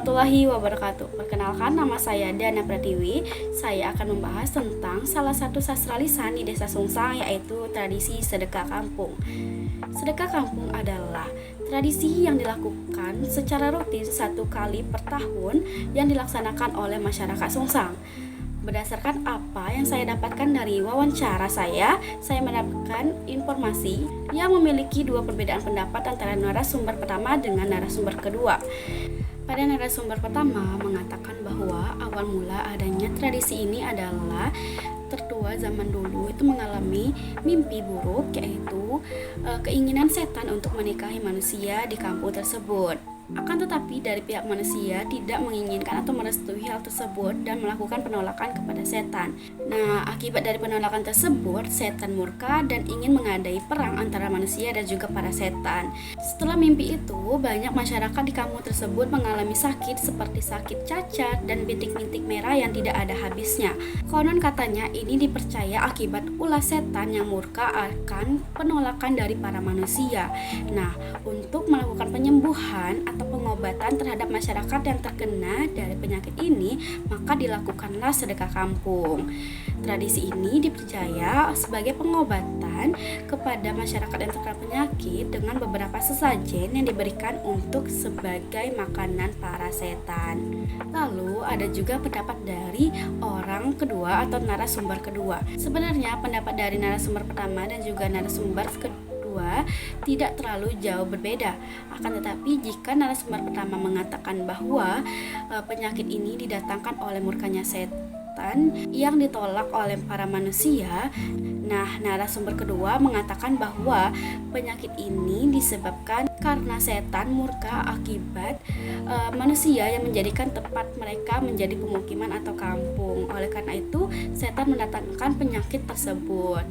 warahmatullahi wabarakatuh. Perkenalkan, nama saya Dana Pratiwi. Saya akan membahas tentang salah satu sastra lisan di Desa Sungsang, yaitu tradisi sedekah kampung. Sedekah kampung adalah tradisi yang dilakukan secara rutin 1 kali per tahun yang dilaksanakan oleh masyarakat Sungsang. Berdasarkan apa yang saya dapatkan dari wawancara saya mendapatkan informasi yang memiliki 2 perbedaan pendapat antara narasumber pertama dengan narasumber kedua. Pada narasumber pertama mengatakan bahwa awal mula adanya tradisi ini adalah tertua zaman dulu itu mengalami mimpi buruk, yaitu keinginan setan untuk menikahi manusia di kampung tersebut. Akan tetapi dari pihak manusia tidak menginginkan atau merestui hal tersebut dan melakukan penolakan kepada setan. Nah, akibat dari penolakan tersebut, setan murka dan ingin mengadai perang antara manusia dan juga para setan. Setelah mimpi itu, banyak masyarakat di kampung tersebut mengalami sakit seperti sakit cacat dan bintik-bintik merah yang tidak ada habisnya. Konon katanya ini dipercaya akibat ulah setan yang murka akan penolakan dari para manusia. Nah, untuk melakukan penyembuhan atau pengobatan terhadap masyarakat yang terkena dari penyakit ini, maka dilakukanlah sedekah kampung. Tradisi ini dipercaya sebagai pengobatan kepada masyarakat yang terkena penyakit dengan beberapa sesajen yang diberikan untuk sebagai makanan para setan. Lalu ada juga pendapat dari orang kedua atau narasumber kedua. Sebenarnya pendapat dari narasumber pertama dan juga narasumber kedua tidak terlalu jauh berbeda. Akan tetapi jika narasumber pertama mengatakan bahwa penyakit ini didatangkan oleh murkanya setan yang ditolak oleh para manusia, nah narasumber kedua mengatakan bahwa penyakit ini disebabkan karena setan murka akibat manusia yang menjadikan tempat mereka menjadi pemukiman atau kampung. Oleh karena itu setan mendatangkan penyakit tersebut.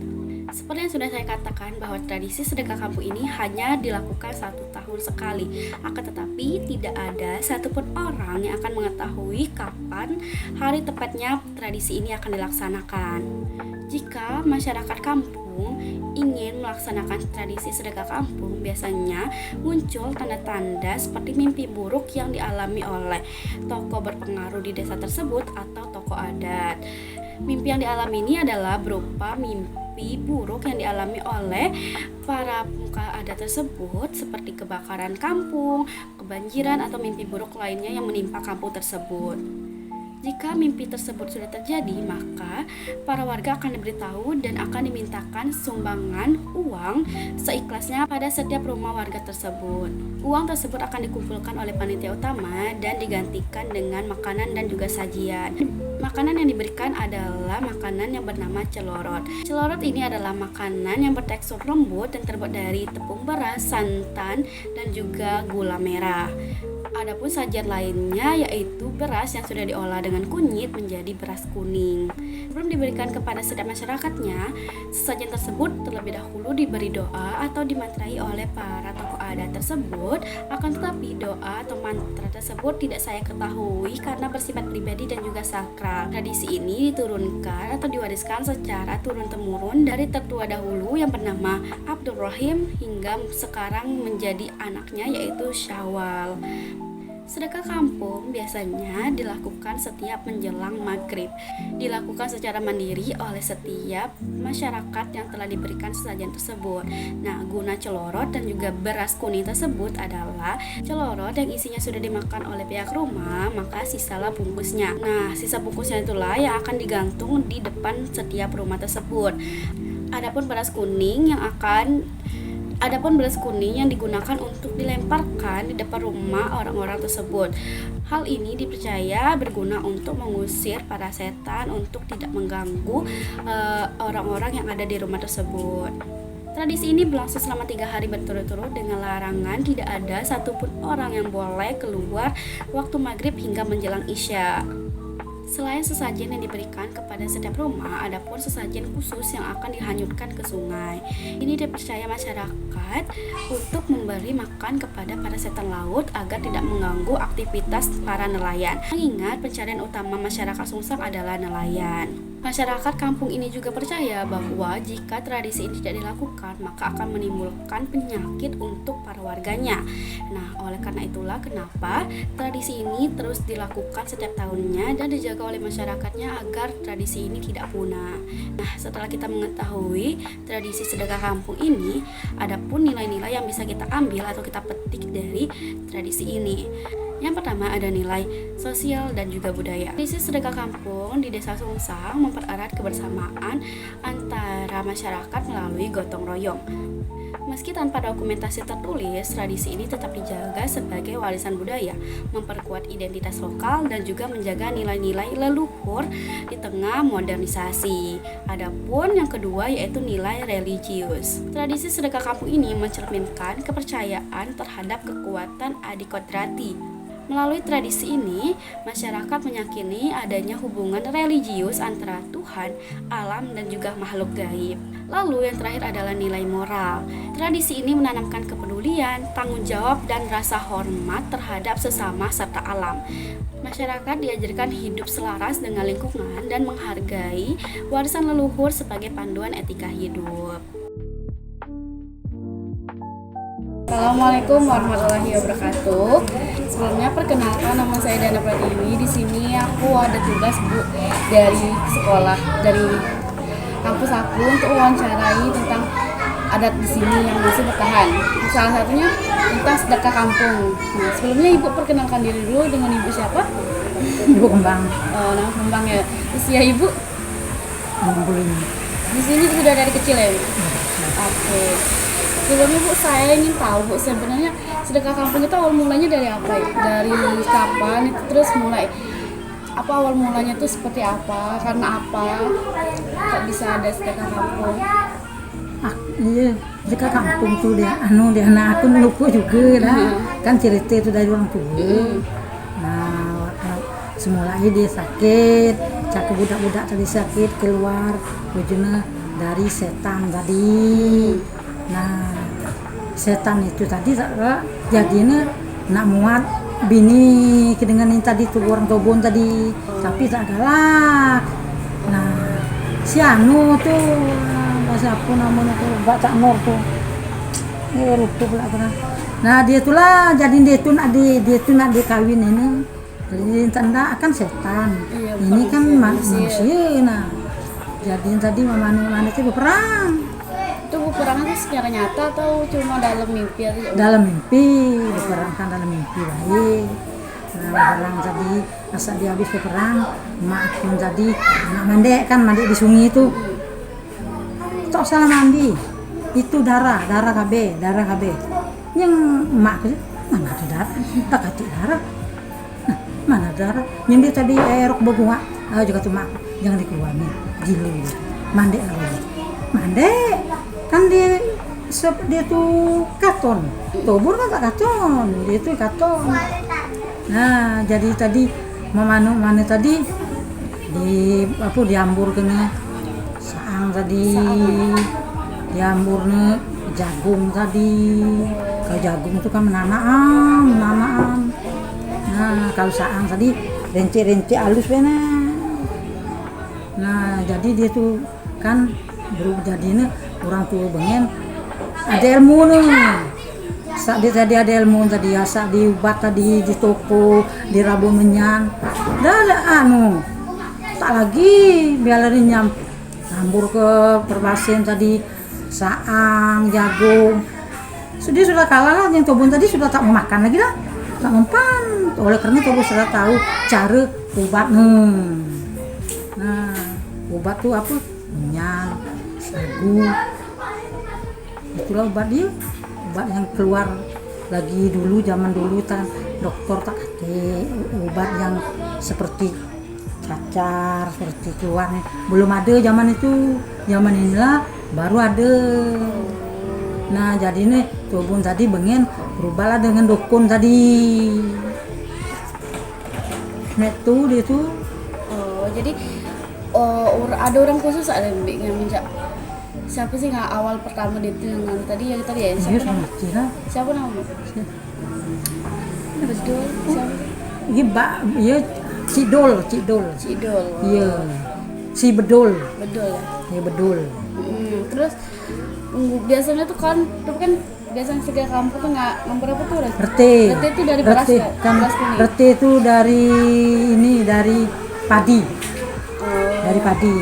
Seperti yang sudah saya katakan bahwa tradisi sedekah kampung ini hanya dilakukan 1 tahun sekali. Akan tetapi tidak ada satupun orang yang akan mengetahui kapan hari tepatnya tradisi ini akan dilaksanakan. Jika masyarakat kampung ingin melaksanakan tradisi sedekah kampung, biasanya muncul tanda-tanda seperti mimpi buruk yang dialami oleh tokoh berpengaruh di desa tersebut atau tokoh adat. Mimpi yang dialami ini adalah berupa mimpi buruk yang dialami oleh para pemuka adat tersebut seperti kebakaran kampung, kebanjiran, atau mimpi buruk lainnya yang menimpa kampung tersebut. Jika mimpi tersebut sudah terjadi, maka para warga akan diberitahu dan akan dimintakan sumbangan uang seikhlasnya pada setiap rumah warga tersebut. Uang tersebut akan dikumpulkan oleh panitia utama dan digantikan dengan makanan dan juga sajian. Makanan yang diberikan adalah makanan yang bernama celorot. Celorot ini adalah makanan yang bertekstur lembut dan terbuat dari tepung beras, santan, dan juga gula merah. Adapun sajian lainnya yaitu beras yang sudah diolah dengan kunyit menjadi beras kuning. Sebelum diberikan kepada setiap masyarakatnya, sesajen tersebut terlebih dahulu diberi doa atau dimantrai oleh para tokoh adat tersebut. Akan tetapi doa atau mantra tersebut tidak saya ketahui karena bersifat pribadi dan juga sakral. Tradisi ini diturunkan atau diwariskan secara turun-temurun dari tertua dahulu yang bernama Abdul Rahim hingga sekarang menjadi anaknya yaitu Syawal. Sedekah kampung biasanya dilakukan setiap menjelang maghrib. Dilakukan secara mandiri oleh setiap masyarakat yang telah diberikan sesajen tersebut. Nah, guna celorot dan juga beras kuning tersebut adalah celorot yang isinya sudah dimakan oleh pihak rumah, maka sisalah bungkusnya. Nah, sisa bungkusnya itulah yang akan digantung di depan setiap rumah tersebut. Adapun beras kuning yang digunakan untuk dilemparkan di depan rumah orang-orang tersebut. Hal ini dipercaya berguna untuk mengusir para setan untuk tidak mengganggu orang-orang yang ada di rumah tersebut. Tradisi ini berlangsung selama 3 hari berturut-turut dengan larangan tidak ada satupun orang yang boleh keluar waktu maghrib hingga menjelang isya. Selain sesajen yang diberikan kepada setiap rumah, ada pun sesajen khusus yang akan dihanyutkan ke sungai. Ini dipercaya masyarakat untuk memberi makan kepada para setan laut agar tidak mengganggu aktivitas para nelayan. Mengingat pencarian utama masyarakat Sungsang adalah nelayan. Masyarakat kampung ini juga percaya bahwa jika tradisi ini tidak dilakukan, maka akan menimbulkan penyakit untuk para warganya. Nah, oleh karena itulah kenapa tradisi ini terus dilakukan setiap tahunnya dan dijaga oleh masyarakatnya agar tradisi ini tidak punah. Nah, setelah kita mengetahui tradisi sedekah kampung ini, ada pun nilai-nilai yang bisa kita ambil atau kita petik dari tradisi ini. Yang pertama ada nilai sosial dan juga budaya. Tradisi sedekah kampung di Desa Sungsang mempererat kebersamaan antara masyarakat melalui gotong royong. Meski tanpa dokumentasi tertulis, tradisi ini tetap dijaga sebagai warisan budaya, memperkuat identitas lokal dan juga menjaga nilai-nilai leluhur di tengah modernisasi. Adapun yang kedua yaitu nilai religius. Tradisi sedekah kampung ini mencerminkan kepercayaan terhadap kekuatan adikodrati. Melalui tradisi ini, masyarakat meyakini adanya hubungan religius antara Tuhan, alam, dan juga makhluk gaib. Lalu yang terakhir adalah nilai moral. Tradisi ini menanamkan kepedulian, tanggung jawab, dan rasa hormat terhadap sesama serta alam. Masyarakat diajarkan hidup selaras dengan lingkungan dan menghargai warisan leluhur sebagai panduan etika hidup. Assalamualaikum warahmatullahi wabarakatuh. Sebelumnya perkenalkan, nama saya Dana Pratiwi. Di sini aku ada tugas Bu dari sekolah, dari kampus aku untuk wawancarai tentang adat di sini yang masih bertahan. Salah satunya tentang sedekah kampung. Nah, sebelumnya Ibu perkenalkan diri dulu, dengan Ibu siapa? Ibu Kembang. Oh, nama Kembang ya. Usia Ibu? 65. Di sini sudah dari kecil ya, Bu? Oke. Sebelumnya Bu, saya ingin tahu Bu, sebenarnya sedekah kampung itu awal mulanya dari apa ya? Dari kapan itu terus mulai? Apa awal mulanya itu seperti apa? Karena apa? Kok bisa ada sedekah kampung? Iya, sedekah kampung tuh dia anak aku lupa juga lah. Kan cerita itu dari orang tua. Nah, semulanya dia sakit, cak budak-budak tadi sakit keluar, ujungnya dari setan tadi. Nah, setan itu tadi jadinya nak muat bini dengan yang tadi tuh orang kebun tadi, tapi tak galak. Nah, si Anu tuh bahasa apa namanya tuh, Mbak Cak Nur tuh, lupa pula pernah. Nah, dia tuh lah jadi dia tuh nak dikawin ini, jadi tanda akan setan. Iya, ini kan manusia. Nah, jadi tadi mama itu berperang. Itu peperangan itu secara nyata atau cuma dalam mimpi aja? Dalam mimpi, diperangkan dalam mimpi baik. Nah, berperang tadi, asal dia habis berperang, mak pun tadi anak mandi di sungai itu. Tak salah mandi, itu darah KB. Yang mak itu mana ada darah, tak kati darah. Nah, mana darah? Yang dia tadi rok berbunga, juga tuh mak jangan dikeluarin, jilu, mandi lagi, mandi. Kan dia tuh katon, tobur kan tak katon, dia tuh katon. Nah, jadi tadi mana tadi diambur kena saang tadi, diamburnya jagung tadi. Kalau jagung itu kan menanam. Nah, kalau saang tadi rinci halus benar. Nah, jadi dia tuh kan berubah jadinya orang tua bengen ada ilmu nih. Saat dia tadi ada ilmu tadi ya, saat diubat tadi di toko di Rabu Menyan. Dah ada tak lagi biarin nyambur ke perbasin tadi saang jagung. Sudah kalah lah, yang tobun tadi sudah tak mau makan lagi dah, tak mempan. Oleh karena tobun sudah tahu cara obat Nah, obat tuh apa? Menyan, sagu. Itulah obat dia, obat yang keluar lagi dulu, zaman dulu kan dokter tak kate obat yang seperti cacar, seperti keluarnya belum ada zaman itu. Zaman inilah baru ada. Nah, jadi ini tobun tadi bengen berubahlah dengan dukun tadi. Nah, itu dia tuh. Oh, jadi ada orang khusus ada yang minta. Siapa sih nggak awal pertama dia tuh yang tadi ya siapa nama? Siapa nama? Betul. Siapa? Iya, Cidol. Cidol. Iya. si bedul. Betul ya. Ya bedul. Terus biasanya tuh kan biasanya sedekah kampung tuh nggak nomor apa tuh? Rete. Rete itu dari beras kan beras kuning. rete itu dari padi. Dari padi.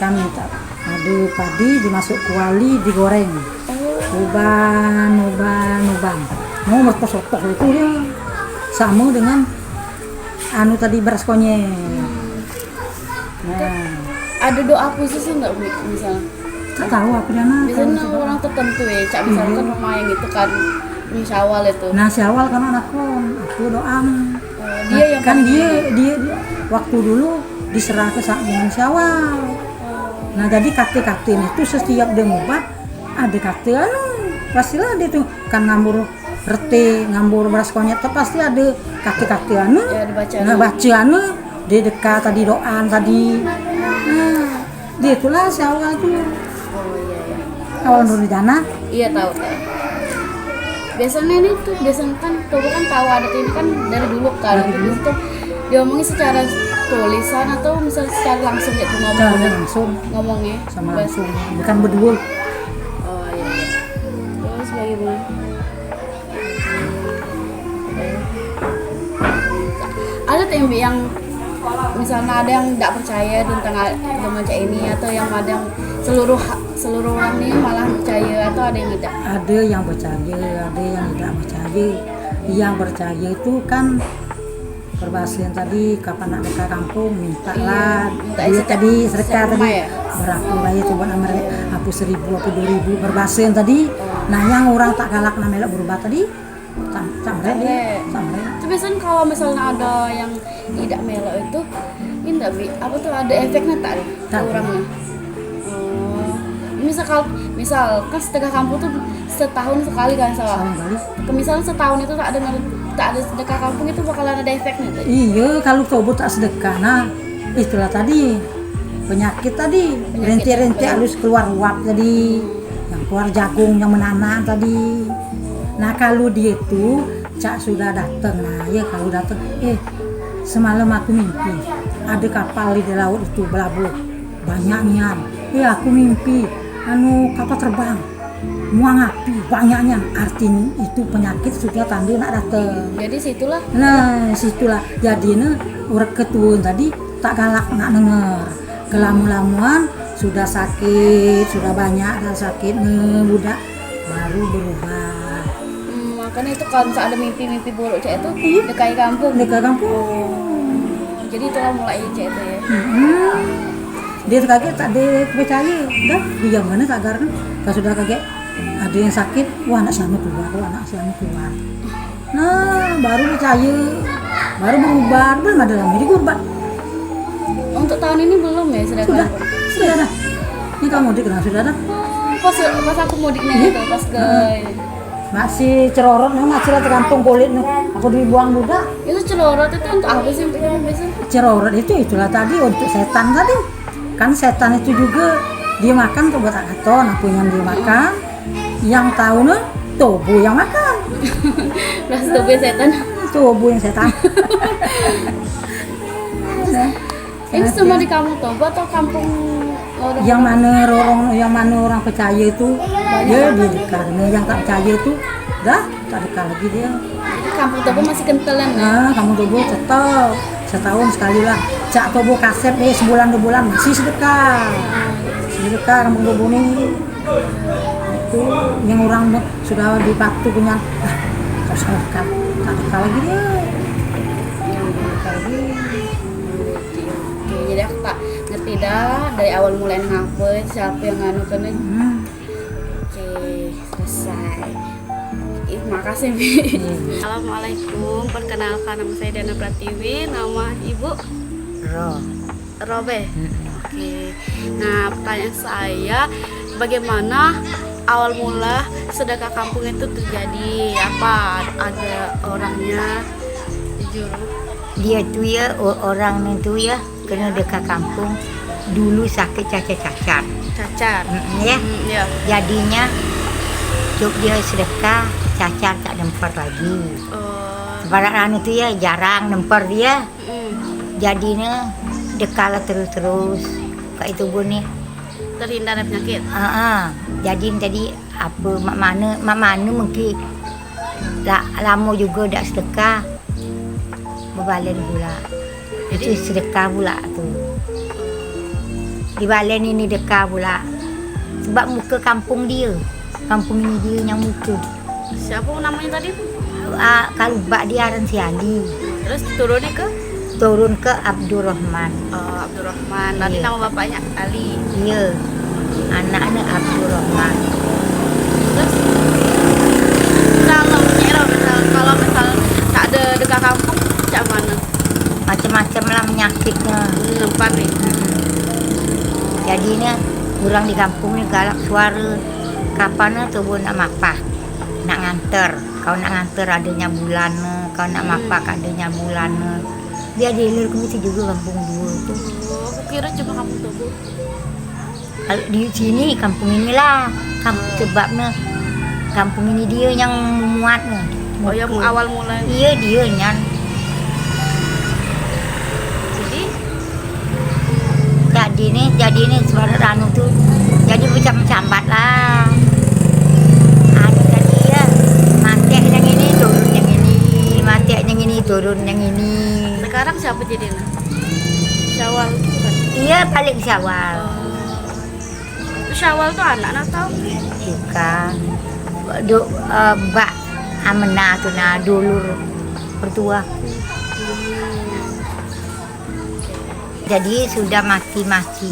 Kan ada padi dimasuk kuali digoreng. Uban. Mau mertos-mertos itu dia sama dengan anu tadi beras konyel. Nah, ada doa khusus nggak misalnya? tak tahu aku Dana. Biasanya orang tertentu ya, cak misalkan rumah yang itu kan di Syawal itu. Nah, Syawal kan anakku doa. Dia yang kan dia waktu dulu diserah ke dengan Syawal. Nah, jadi kakek-kakek itu setiap dia ngobat ada kakek pastilah dia tuh kan ngambur rete, ngambur beras konyet pasti ada kakek-kakek ya, dibaca. Nah, baca dia dekat tadi doa tadi. Nah, dia itulah Syawal tuh. Awal Nurjana? Iya tahu. Biasanya ini tuh kan tahu adat ini kan dari dulu kan. Terus tuh diomongin secara tulisan atau misalnya secara langsung gitu ngomongnya sama langsung bukan berdua. Oh iya. Terus bagaimana? Ada TMB yang misalnya ada yang tidak percaya tentang remaja ini atau yang ada yang seluruh orang ini malah percaya atau ada yang tidak? Ada yang percaya, ada yang tidak percaya. Yang percaya itu kan perbasian tadi kapan nak dekat kampung minta lah dia tadi sedekah tadi berapa bayar coba nomor aku 1.000 aku 2.000 perbasian tadi. Nah yang orang tak galak namanya berubah tadi sampai dia sampai. Tapi biasanya kalau misalnya ada yang tidak melo itu ini apa tuh ada efeknya tak orangnya? Misal kan sedekah kampung tuh setahun sekali kan salah. Misalnya setahun itu tak ada sedekah kampung itu bakalan ada efeknya. Iya kalau coba tak sedekah, nah itulah tadi penyakit tadi rente halus keluar uap tadi, yang keluar jagung yang menanak tadi. Nah kalau dia tuh cak sudah datang, nah ya kalau datang, semalam aku mimpi ada kapal di laut itu berlabuh banyaknya, aku mimpi kapal terbang muang api banyaknya, artinya itu penyakit sudah tanda nak datang. Jadi situlah. Nah situlah jadinya urat ketun tadi tak galak nak denger kelamu-lamuan sudah sakit sudah banyak dah sakitnya budak baru berubah. Makanya itu kalau misalnya ada mimpi buruk cek itu dekat kampung. Jadi itulah mulai cek itu ya. Dia kaget tak ada percaya dah dia mana tak garang kalau sudah kaget ada yang sakit anak siapa keluar nah baru percaya baru berubah belum ada lagi diubah. Untuk tahun ini belum ya sudah dah ini kamu mudik lah sudah dah pas aku mudiknya itu pas ke masih cerorot masih tergantung kulit aku dibuang budak. Itu cerorot itu untuk apa sih biasanya? Cerorot itulah tadi untuk setan tadi. Kan setan itu juga dia makan tuh buat akaton, aku yang dia makan, yang tahu nih tubuh yang makan. Ras tubuh setan. Tubuh yang setan. Ini semua di kampung Toba atau kampung orang? Yang mana orang percaya itu dia dekat, yang tak percaya itu dah tak dekat lagi dia. Jadi kampung Toba masih kentelan ya? Nah, kampung Toba tetap setahun sekali lah. Cak Tobo kasep sebulan 2 bulan masih sedekah kampung Tobo ini. Itu yang orang sudah dipatu punya terus sedekah tak dekat lagi dia. Jadi aku tak ngerti dah dari awal mulai ngapa siapa yang nganu kan. Oke, selesai. Makasih Bi. Assalamualaikum, perkenalkan nama saya Dana Pratiwi, nama Ibu Robe. Oke. Nah, pertanyaan saya bagaimana awal mula sedekah kampung itu terjadi? Apa ada orangnya? Jujur. Dia tuh ya orang itu ya kena dekat kampung dulu sakit cacar. Ya. Ya. Jadinya cuk dia sedekah cacar tak nempel lagi. Sebarang itu ya jarang nempel dia. Jadinya dekala terus kayak itu Bu nih. Terhindar dari penyakit. Jadi tadi apa mak mana mungkin lama juga dak sedekah berbalen pula. Itu sedekah pula tuh. Di balen ini dekah pula. Sebab muka kampung dia. Kampung ini dia yang muka. Siapa namanya tadi? Kalau bak dia Aran si Ali. Terus turunnya ke? Turun ke Abdurrahman. Oh, Abdurrahman. Tadi Iya. nama bapaknya Ali. Iya. Anaknya Abdurrahman. Terus kalau misal tak ada dekat kampung, macam mana? Macam-macam lah penyakitnya. Nempat nih. Jadi ni orang di kampung ni galak suara. Kapan tu Bu nak mapah? Nak nganter. Kau nak nganter adanya bulan. Kau nak mapah adanya bulan. Dia dealer kami juga kampung dua tu. Oh, aku kira cuma kampung Tugu. Kalau di sini kampung inilah. Sebabnya kampung ini dia yang memuatnya. Oh, yang awal mulai. Iya dia nyan. Jadi ni suara ranu tu. Jadi macam-macam lah. Ada tadi ya. Mati yang ini turun yang ini. Mati yang ini turun yang ini. Sekarang siapa jadi? Syawal itu kan? Iya paling Syawal. Syawal tuh anak atau? Bukan. Mbak Amena tu na dulur pertua. Jadi sudah mati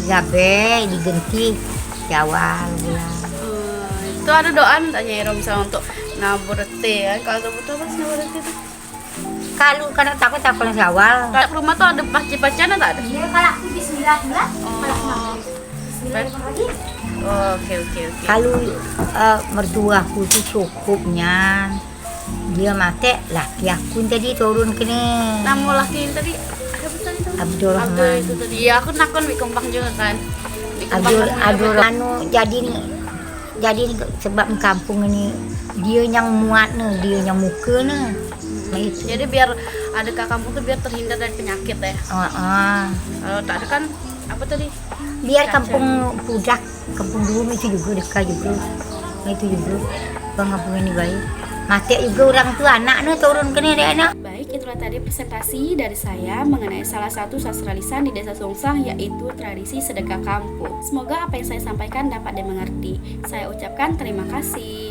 gabe diganti Syawal bulan. Itu ada doa tanya Iro misalnya untuk nabur teh kan? Kalau betul pas nabur teh itu? Kalau karena takut Syawal. Kalau rumah tuh ada paci-pacian tak ada? Iya kalau aku bismillah Oke. Kalau mertuaku tu cukupnya dia mati laki aku tadi turun kene. Nama laki yang tadi ada betul itu? Abdurrahman. Abdul itu tadi. Ya aku nakon di Kempang juga kan. Di Kempang Abdurrahman jadi ni sebab kampung ini dia yang muat ni, dia yang muka ni. Nah itu. Jadi biar ada ke kampung tuh biar terhindar dari penyakit ya. Kalau tak ada kan apa tadi? Biar kampung Pudak, kampung dulu itu juga dekat juga. Nah itu juga. Kampung ini baik. Mati juga orang tua anaknya turun ke ni anak. Baik, itulah tadi presentasi dari saya mengenai salah satu sastra lisan di Desa Sungsang, yaitu tradisi sedekah kampung. Semoga apa yang saya sampaikan dapat dimengerti. Saya ucapkan terima kasih.